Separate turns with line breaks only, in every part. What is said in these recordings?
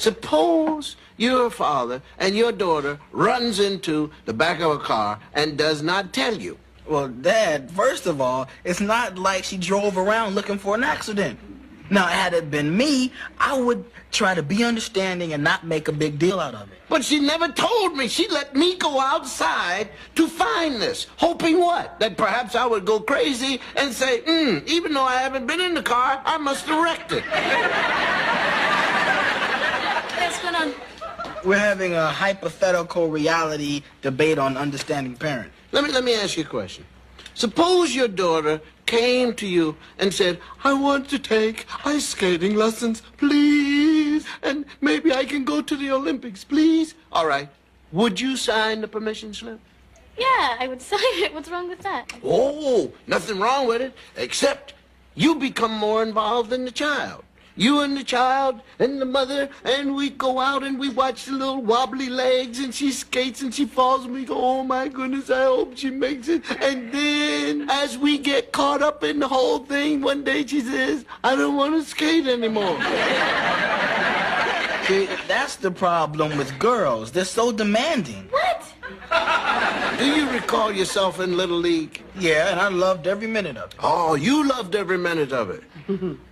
Suppose you're a father and your daughter runs into the back of a car and does not tell you.
Well, Dad, first of all, it's not like she drove around looking for an accident. Now, had it been me, I would try to be understanding and not make a big deal out of it.
But she never told me. She let me go outside to find this, hoping what? That perhaps I would go crazy and say, even though I haven't been in the car, I must have wrecked it.
What's going on?
We're having a hypothetical reality debate on understanding parents.
Let me ask you a question. Suppose your daughter came to you and said, I want to take ice skating lessons, please, and maybe I can go to the Olympics, please. All right. Would you sign the permission slip?
Yeah, I would sign it. What's wrong with that?
Oh, nothing wrong with it, except you become more involved than the child. You and the child and the mother, and we go out and we watch the little wobbly legs, and she skates and she falls, and we go, oh my goodness, I hope she makes it. And then, as we get caught up in the whole thing, one day she says, I don't want to skate anymore.
See, that's the problem with girls. They're so demanding.
What?
Do you recall yourself in Little League?
Yeah, and I loved every minute of it.
Oh, you loved every minute of it.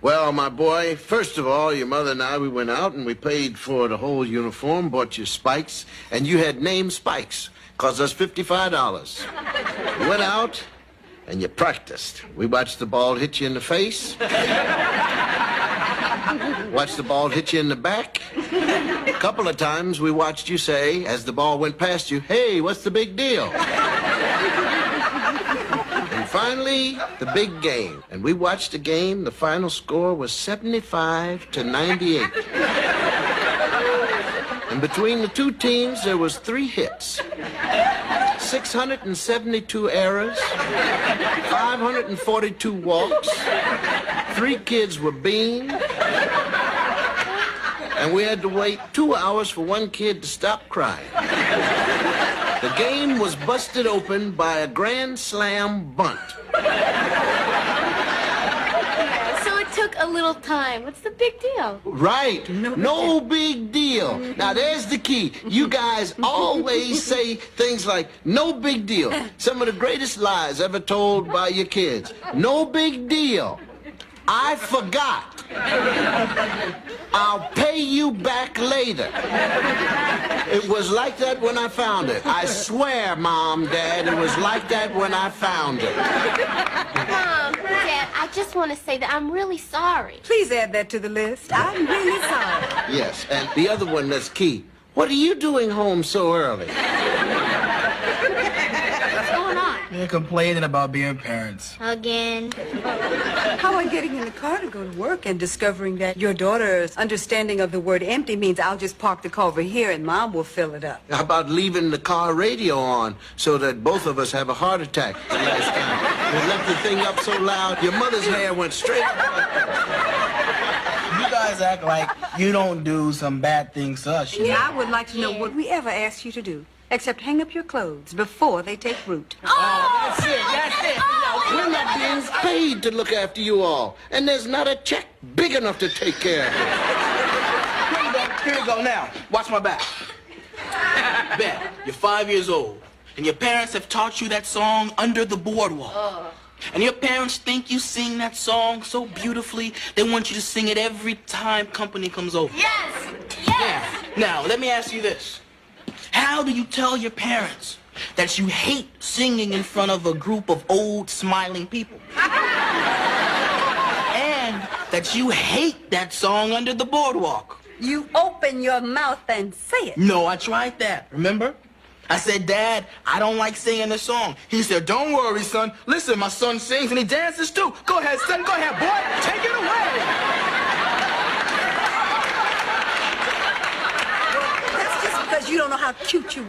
Well, my boy, first of all, your mother and I, we went out and we paid for the whole uniform, bought you spikes, and you had named spikes. Cost us $55. You went out and you practiced. We watched the ball hit you in the face. Watched the ball hit you in the back. A couple of times we watched you say, as the ball went past you, hey, what's the big deal? And finally, the big game. And we watched the game. The final score was 75-98. And between the two teams, there was 3 hits. 672 errors, 542 walks, 3 kids were beamed, and we had to wait 2 hours for 1 kid to stop crying. The game was busted open by a grand slam bunt.
So it took a little time. What's the big deal?
Right. No big deal. Now, there's the key. You guys always say things like, no big deal. Some of the greatest lies ever told by your kids. No big deal. I forgot. I'll pay you back later. It was like that when I found it. I swear, Mom, Dad, it was like that when I found it.
Mom, Dad, I just want to say that I'm really sorry.
Please add that to the list. I'm really sorry.
Yes, and the other one that's key. What are you doing home so early?
What's going on?
They're complaining about being parents.
Again.
How about getting in the car to go to work and discovering that your daughter's understanding of the word empty means I'll just park the car over here and Mom will fill it up?
How about leaving the car radio on so that both of us have a heart attack the last time? We left the thing up so loud, your mother's hair went straight up.
You guys act like you don't do some bad things to us.
Yeah, I would like to know what we ever asked you to do, except hang up your clothes before they take root.
Oh, that's it, that's it. We're not being paid to look after you all, and there's not a check big enough to take care of it.
Here you go now. Watch my back. Ben, you're 5 years old, and your parents have taught you that song, Under the Boardwalk. And your parents think you sing that song so beautifully, they want you to sing it every time company comes over.
Yes! Yes!
Yeah. Now, let me ask you this. How do you tell your parents that you hate singing in front of a group of old, smiling people? And that you hate that song, Under the Boardwalk?
You open your mouth and say it.
No, I tried that, remember? I said, Dad, I don't like singing the song. He said, don't worry, son. Listen, my son sings and he dances too. Go ahead, son. Go ahead, boy. Take it away.
That's just because you don't know how cute you